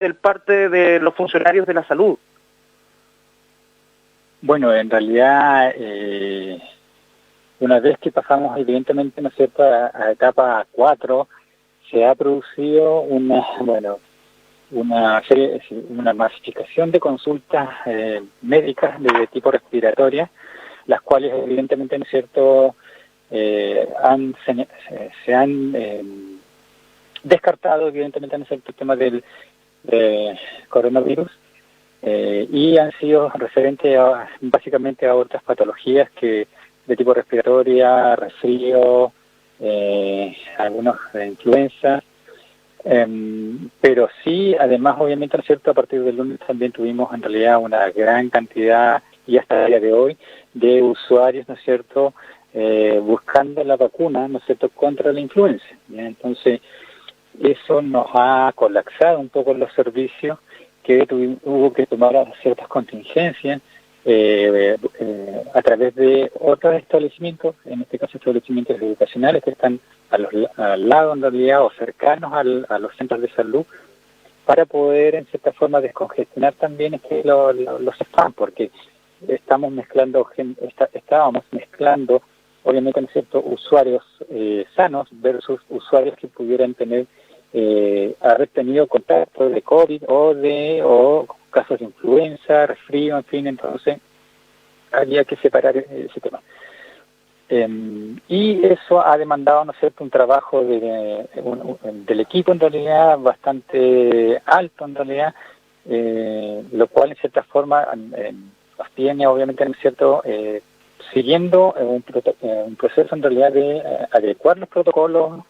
del parte de los funcionarios de la salud? Bueno, en realidad, una vez que pasamos evidentemente, ¿no es cierto?, a etapa 4, se ha producido una masificación de consultas médicas de tipo respiratoria, las cuales evidentemente, ¿no es cierto?, se han descartado evidentemente, ¿no es cierto?, el tema del coronavirus, y han sido referentes básicamente a otras patologías que de tipo respiratoria, resfrío, algunos de influenza, pero sí, además, obviamente, ¿no es cierto?, a partir del lunes también tuvimos en realidad una gran cantidad, y hasta el día de hoy, de usuarios, ¿no es cierto?, buscando la vacuna, ¿no es cierto?, contra la influenza, ¿ya? Entonces, eso nos ha colapsado un poco los servicios, que hubo que tomar ciertas contingencias a través de otros establecimientos, en este caso establecimientos educacionales que están al lado en realidad o cercanos a los centros de salud, para poder en cierta forma descongestionar también los spam, porque estábamos mezclando obviamente, ¿no es cierto?, usuarios sanos versus usuarios que pudieran tener haber tenido contacto de COVID o casos de influenza, resfrío, en fin. Entonces había que separar ese tema. Y eso ha demandado, ¿no es cierto?, un trabajo del equipo en realidad bastante alto en realidad, lo cual en cierta forma nos tiene obviamente, ¿no es cierto?, siguiendo un proceso en realidad de adecuar los protocolos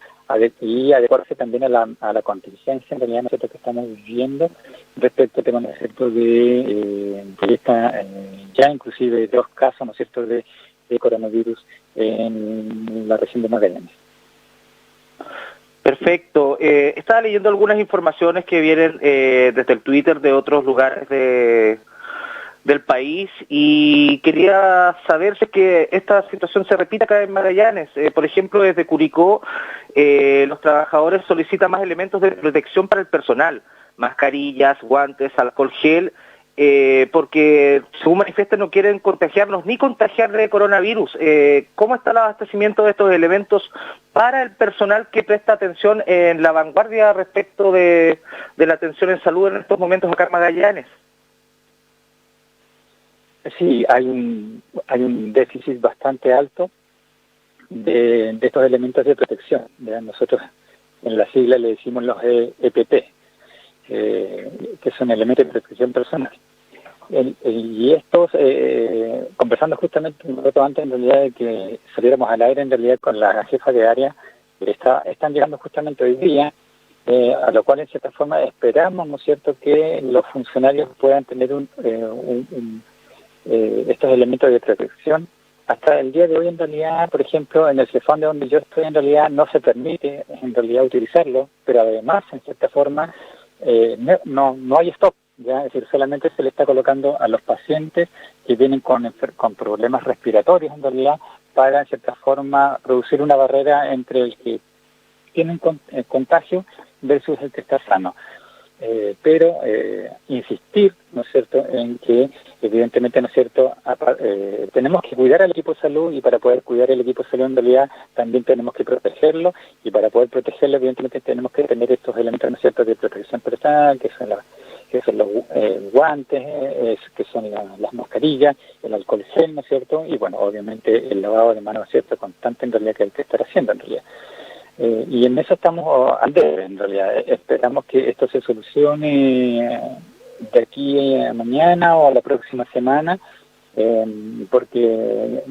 y adecuarse también a la contingencia en realidad, ¿no es cierto?, que estamos viviendo respecto al tema, ¿no es cierto?, de esta, ya inclusive 2 casos, ¿no es cierto?, de coronavirus en la región de Magallanes. Perfecto. Estaba leyendo algunas informaciones que vienen desde el Twitter de otros lugares del país y quería saber si es que esta situación se repite acá en Magallanes. Por ejemplo, desde Curicó, los trabajadores solicitan más elementos de protección para el personal, mascarillas, guantes, alcohol gel, porque según manifiestan no quieren contagiarnos ni contagiar de coronavirus. ¿Cómo está el abastecimiento de estos elementos para el personal que presta atención en la vanguardia respecto de la atención en salud en estos momentos acá en Magallanes? Sí, hay un déficit bastante alto de estos elementos de protección. Nosotros en la sigla le decimos los EPP, que son elementos de protección personal. Y estos, conversando justamente un rato antes en realidad de que saliéramos al aire en realidad con la jefa de área, están llegando justamente hoy día, a lo cual en cierta forma esperamos, ¿no es cierto?, que los funcionarios puedan tener estos elementos de protección. Hasta el día de hoy en realidad, por ejemplo, en el CEFAM de donde yo estoy en realidad no se permite en realidad utilizarlo, pero además en cierta forma no hay stock, ¿ya? Es decir, solamente se le está colocando a los pacientes que vienen con problemas respiratorios en realidad, para en cierta forma producir una barrera entre el que tiene contagio versus el que está sano. Pero insistir, ¿no es cierto?, en que evidentemente, ¿no es cierto?, tenemos que cuidar al equipo de salud, y para poder cuidar el equipo de salud en realidad también tenemos que protegerlo, y para poder protegerlo evidentemente tenemos que tener estos elementos, ¿no es cierto?, de protección personal, que son los guantes, que son las mascarillas, el alcohol gel, ¿no es cierto?, y bueno, obviamente el lavado de manos, ¿no es cierto?, constante en realidad que hay que estar haciendo en realidad. Y en eso estamos en realidad. Esperamos que esto se solucione de aquí a mañana o a la próxima semana, porque,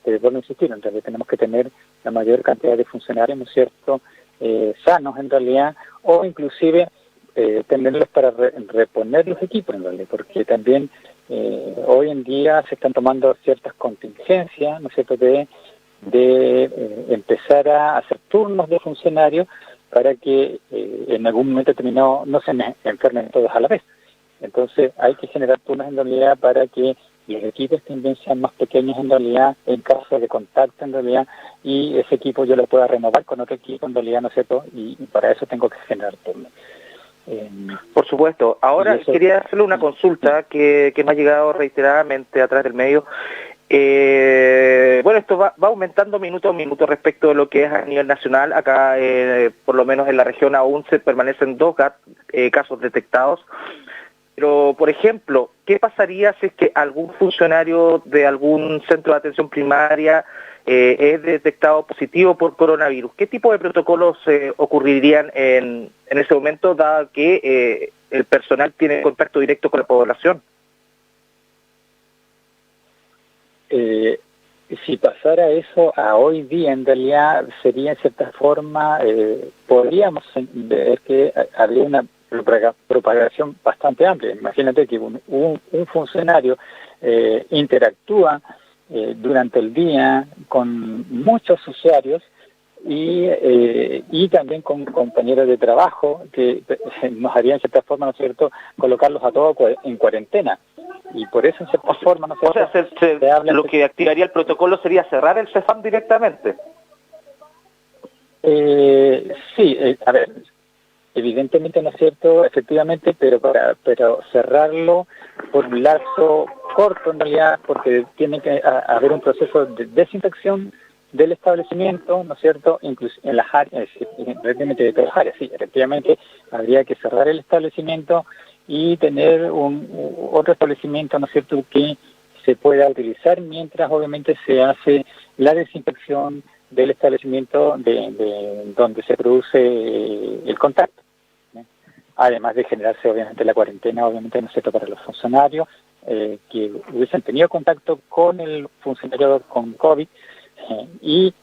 te vuelvo a insistir, en realidad tenemos que tener la mayor cantidad de funcionarios, ¿no es cierto?, sanos en realidad, o inclusive tenerlos para reponer los equipos en realidad, porque también hoy en día se están tomando ciertas contingencias, ¿no es cierto?, de empezar a hacer turnos de funcionarios para que en algún momento determinado no se enfermen todos a la vez. Entonces hay que generar turnos en realidad para que los equipos también sean más pequeños en realidad, en caso de contacto en realidad, y ese equipo yo lo pueda renovar con otro equipo en realidad, ¿no es cierto?, y para eso tengo que generar turnos. Por supuesto. Ahora quería hacerle una consulta que me ha llegado reiteradamente a través del medio. Bueno, esto va aumentando minuto a minuto respecto de lo que es a nivel nacional. Acá, por lo menos en la región, aún se permanecen 2 casos detectados. Pero, por ejemplo, ¿qué pasaría si es que algún funcionario de algún centro de atención primaria es detectado positivo por coronavirus? ¿Qué tipo de protocolos ocurrirían en ese momento, dado que el personal tiene contacto directo con la población? Si pasara eso a hoy día, en realidad sería en cierta forma, podríamos ver que habría una propagación bastante amplia. Imagínate que un funcionario interactúa durante el día con muchos usuarios y también con compañeros de trabajo que nos harían en cierta forma, ¿no es cierto?, colocarlos a todos en cuarentena. Y por eso en cierta forma, ¿no es cierto?, o sea, lo que activaría el protocolo sería cerrar el CEFAM directamente. Sí, a ver, evidentemente, ¿no es cierto?, efectivamente, pero cerrarlo por un lapso corto en realidad, porque tiene que haber un proceso de desinfección del establecimiento, ¿no es cierto?, incluso en las áreas, evidentemente de todas las áreas, sí, efectivamente habría que cerrar el establecimiento y tener otro establecimiento, ¿no es cierto?, que se pueda utilizar mientras obviamente se hace la desinfección del establecimiento de donde se produce el contacto, ¿no? Además de generarse obviamente la cuarentena, obviamente, ¿no es cierto?, para los funcionarios que hubiesen tenido contacto con el funcionario con COVID, y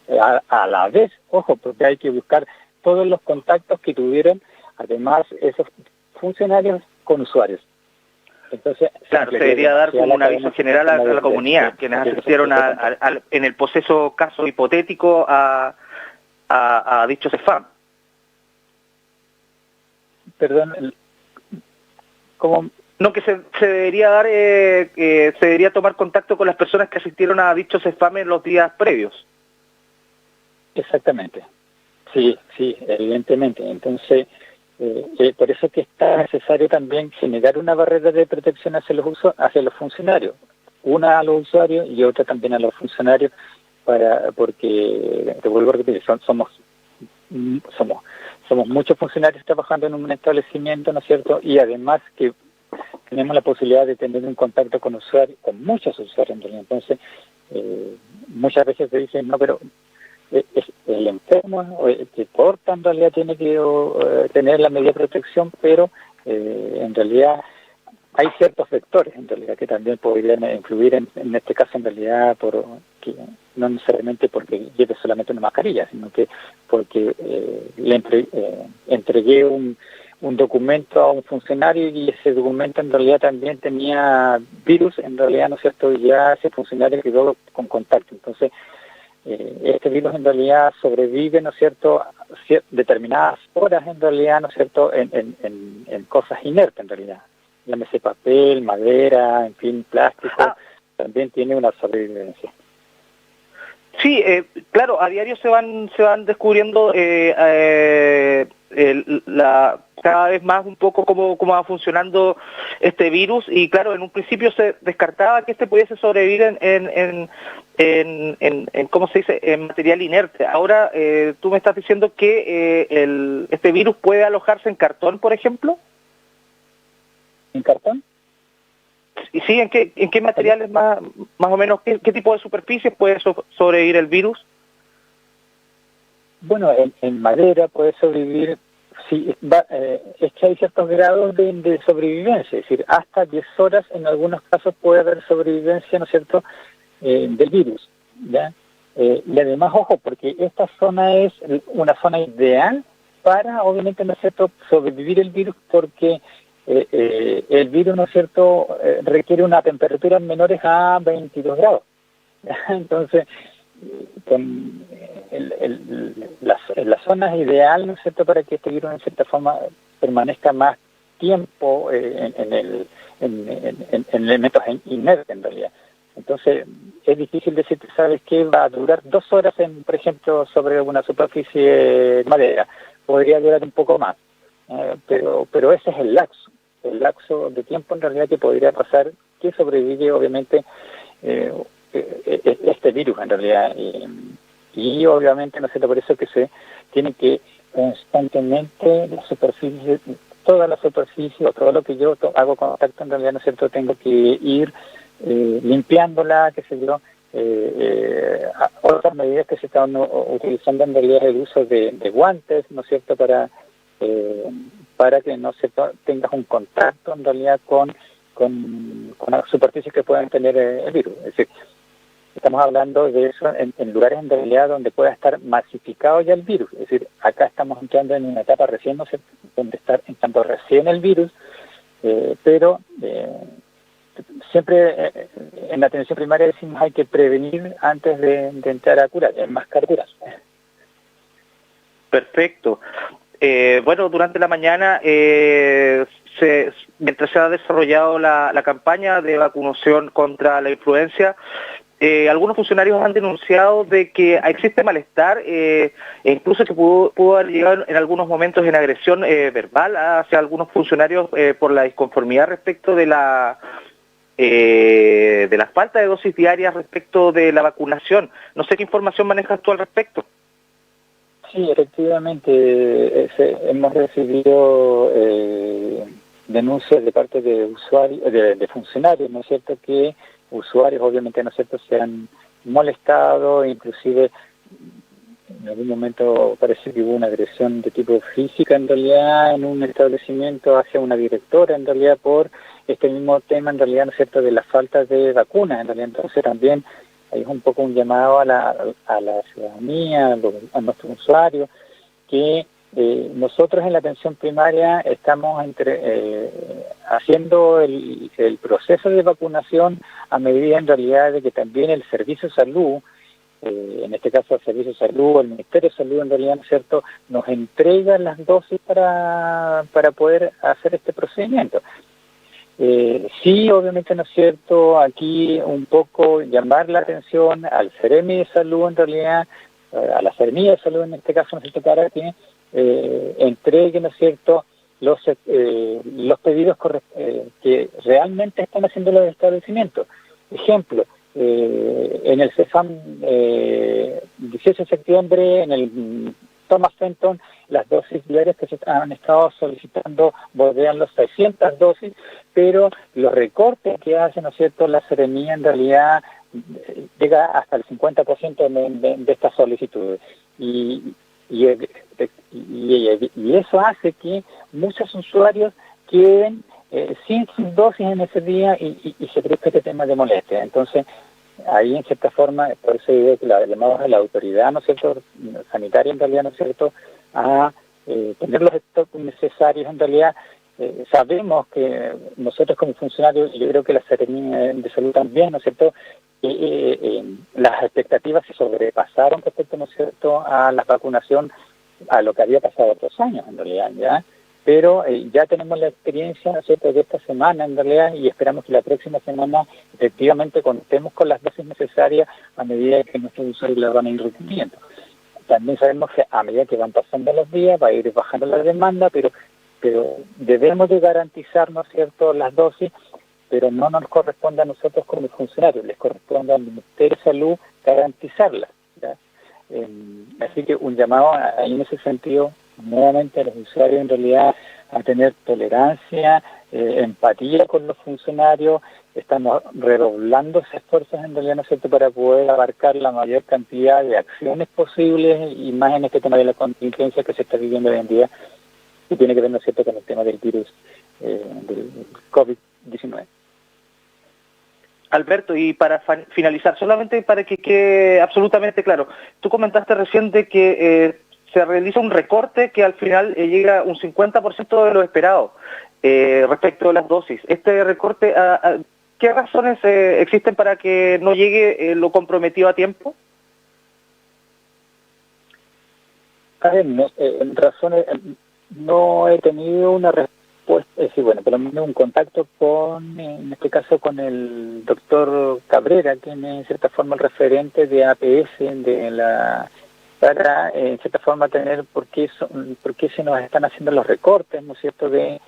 a la vez, ojo, porque hay que buscar todos los contactos que tuvieron, además, esos funcionarios con usuarios. Entonces, claro, se debería dar como un aviso general a la comunidad, quienes asistieron en el proceso caso hipotético a dicho CEFAM. Perdón, ¿cómo? No, que se debería dar, se debería tomar contacto con las personas que asistieron a dicho CEFAM en los días previos. Exactamente. Sí, evidentemente. Entonces, por eso es que está necesario también generar una barrera de protección hacia los funcionarios. Una a los usuarios y otra también a los funcionarios, porque, te vuelvo a repetir, somos muchos funcionarios trabajando en un establecimiento, ¿no es cierto? Y además que tenemos la posibilidad de tener un contacto con usuarios, con muchos usuarios en realidad. Entonces, muchas veces se dicen, no, pero el enfermo o el que porta en realidad tiene que tener la medida de protección, pero en realidad hay ciertos vectores en realidad que también podrían influir en este caso en realidad, que no necesariamente porque lleve solamente una mascarilla, sino que porque le entregué un documento a un funcionario y ese documento en realidad también tenía virus, en realidad, ¿no es cierto?, y ya ese funcionario quedó con contacto. Entonces, este virus en realidad sobrevive, ¿no es cierto?, determinadas horas en realidad, ¿no es cierto?, en cosas inertes en realidad. Llámese papel, madera, en fin, plástico, también tiene una sobrevivencia. Sí, claro, a diario se van descubriendo cada vez más un poco cómo va funcionando este virus, y claro, en un principio se descartaba que este pudiese sobrevivir en ¿cómo se dice?, en material inerte. Ahora tú me estás diciendo que este virus puede alojarse en cartón, por ejemplo. ¿En cartón? Y sí, ¿en qué materiales más o menos, qué tipo de superficies puede sobrevivir el virus? Bueno, en madera puede sobrevivir, sí, es que hay ciertos grados de sobrevivencia, es decir, hasta 10 horas en algunos casos puede haber sobrevivencia, ¿no es cierto?, del virus, ¿ya? Y además, ojo, porque esta zona es una zona ideal para, obviamente, ¿no es cierto?, sobrevivir el virus, porque el virus, ¿no es cierto?, requiere una temperatura menores a 22 grados. Entonces, con la zona es ideal, ¿no es cierto?, para que este virus, en cierta forma, permanezca más tiempo en elementos inertes, en realidad. Entonces, es difícil decir, ¿sabes qué? Va a durar 2 horas, por ejemplo, sobre una superficie de madera. Podría durar un poco más. pero ese es el lapso de tiempo en realidad que podría pasar, que sobrevive obviamente este virus en realidad. Y obviamente, ¿no es cierto?, por eso que se tiene que constantemente la superficie, toda la superficie o todo lo que yo hago contacto en realidad, ¿no es cierto?, tengo que ir limpiándola, qué sé yo. Otras medidas que se están utilizando en realidad es el uso de guantes, ¿no es cierto?, para que no se tengas un contacto en realidad con las superficies que puedan tener el virus. Es decir, estamos hablando de eso en lugares en realidad donde pueda estar masificado ya el virus. Es decir, acá estamos entrando en una etapa recién, no sé, donde está entrando recién el virus, pero siempre en la atención primaria decimos hay que prevenir antes de entrar a curar, enmascarar curas. Perfecto. Bueno, durante la mañana, mientras se ha desarrollado la campaña de vacunación contra la influenza, algunos funcionarios han denunciado de que existe malestar, e incluso que pudo haber llegado en algunos momentos en agresión verbal hacia algunos funcionarios por la disconformidad respecto de la falta de dosis diarias respecto de la vacunación. No sé qué información manejas tú al respecto. Sí, efectivamente, hemos recibido denuncias de parte de usuarios, de funcionarios, ¿no es cierto?, que usuarios obviamente, ¿no es cierto?, se han molestado, inclusive en algún momento parece que hubo una agresión de tipo física en realidad en un establecimiento hacia una directora en realidad por este mismo tema en realidad, ¿no es cierto?, de la falta de vacunas en realidad. Entonces también hay un poco un llamado a la ciudadanía, a nuestros usuarios, que nosotros en la atención primaria estamos haciendo el proceso de vacunación a medida en realidad de que también el Servicio de Salud, en este caso el Servicio de Salud o el Ministerio de Salud en realidad, ¿no es cierto?, nos entrega las dosis para poder hacer este procedimiento. Sí, obviamente, ¿no es cierto?, aquí un poco llamar la atención al Seremi de Salud en realidad, a la Seremía de Salud en este caso, ¿no es cierto?, para que entregue, ¿no es cierto?, los pedidos que realmente están haciendo los establecimientos. Ejemplo, en el CEFAM 18 de septiembre, en el Thomas Fenton, las dosis diarias que se han estado solicitando bordean los 600 dosis, pero los recortes que hace, ¿no es cierto?, la Seremía en realidad llega hasta el 50% de estas solicitudes. Y eso hace que muchos usuarios queden sin sus dosis en ese día y se produzca este tema de molestia. Entonces, ahí en cierta forma, por eso digo que la llamamos a la autoridad, ¿no es cierto?, sanitaria en realidad, ¿no es cierto?, a tener los stocks necesarios en realidad. Sabemos que nosotros como funcionarios, y yo creo que la Secretaría de Salud también, ¿no es cierto?, las expectativas se sobrepasaron respecto, ¿no es cierto?, a la vacunación, a lo que había pasado otros años en realidad, ¿ya? Pero ya tenemos la experiencia, ¿no es cierto?, de esta semana en realidad, y esperamos que la próxima semana efectivamente contemos con las dosis necesarias a medida que nuestros usuarios las van a ir requiriendo. También sabemos que a medida que van pasando los días va a ir bajando la demanda, pero debemos de garantizar, ¿no es cierto?, las dosis, pero no nos corresponde a nosotros como funcionarios, les corresponde al Ministerio de Salud garantizarlas, ¿ya? Así que un llamado ahí en ese sentido, nuevamente a los usuarios en realidad a tener tolerancia, empatía con los funcionarios. Estamos redoblando esfuerzos en realidad, ¿no es cierto?, para poder abarcar la mayor cantidad de acciones posibles y más en este tema de la contingencia que se está viviendo hoy en día y tiene que ver, ¿no es cierto?, con el tema del virus del COVID-19. Alberto, y para finalizar, solamente para que quede absolutamente claro, tú comentaste recién de que se realiza un recorte que al final llega un 50% de lo esperado respecto a las dosis. Este recorte, ¿qué razones existen para que no llegue lo comprometido a tiempo? A ver, razones, no he tenido una respuesta, sí, bueno, pero me un contacto con, en este caso, con el doctor Cabrera, que es en cierta forma el referente de APS, de la para, en cierta forma, tener por qué se nos están haciendo los recortes, ¿no es cierto?, de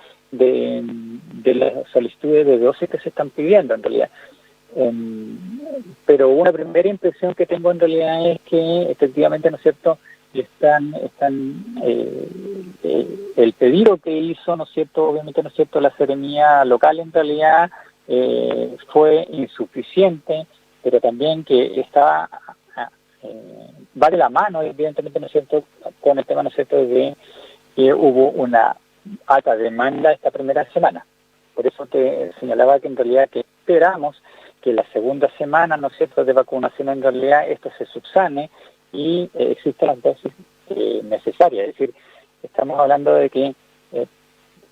las solicitudes de dosis que se están pidiendo, en realidad. Pero una primera impresión que tengo, en realidad, es que, efectivamente, ¿no es cierto?, el pedido que hizo, ¿no es cierto?, obviamente, ¿no es cierto?, la Seremía local, en realidad, fue insuficiente, pero también que estaba va de la mano, evidentemente, ¿no es cierto?, con el tema, ¿no es cierto?, de que hubo una alta demanda esta primera semana. Por eso te señalaba que en realidad que esperamos que la segunda semana, ¿no es cierto?, de vacunación, en realidad esto se subsane y existan las dosis necesarias. Es decir, estamos hablando de que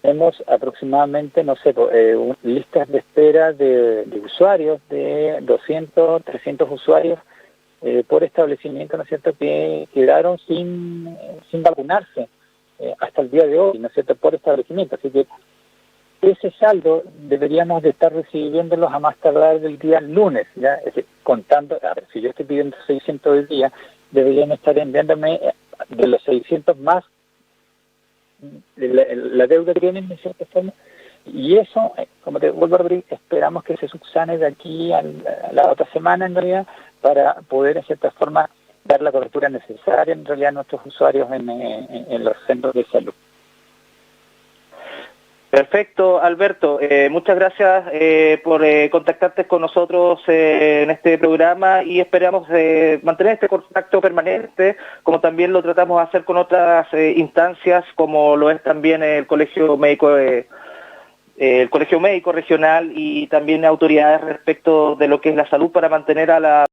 tenemos aproximadamente, no sé, listas de espera de usuarios, de 200, 300 usuarios por establecimiento, ¿no es cierto?, que quedaron sin vacunarse hasta el día de hoy, ¿no es cierto?, por establecimiento. Así que ese saldo deberíamos de estar recibiéndolos a más tardar del día lunes, ¿ya? Es decir, contando, a ver, si yo estoy pidiendo 600 al día, deberían estar enviándome de los 600 más la deuda que tienen, de cierta forma, y eso, como te vuelvo a repetir, esperamos que se subsane de aquí a la otra semana, en realidad, para poder, en cierta forma, dar la cobertura necesaria, en realidad, a nuestros usuarios en los centros de salud. Perfecto, Alberto. Muchas gracias por contactarte con nosotros en este programa y esperamos mantener este contacto permanente, como también lo tratamos de hacer con otras instancias, como lo es también el Colegio Médico Regional y también autoridades respecto de lo que es la salud para mantener a la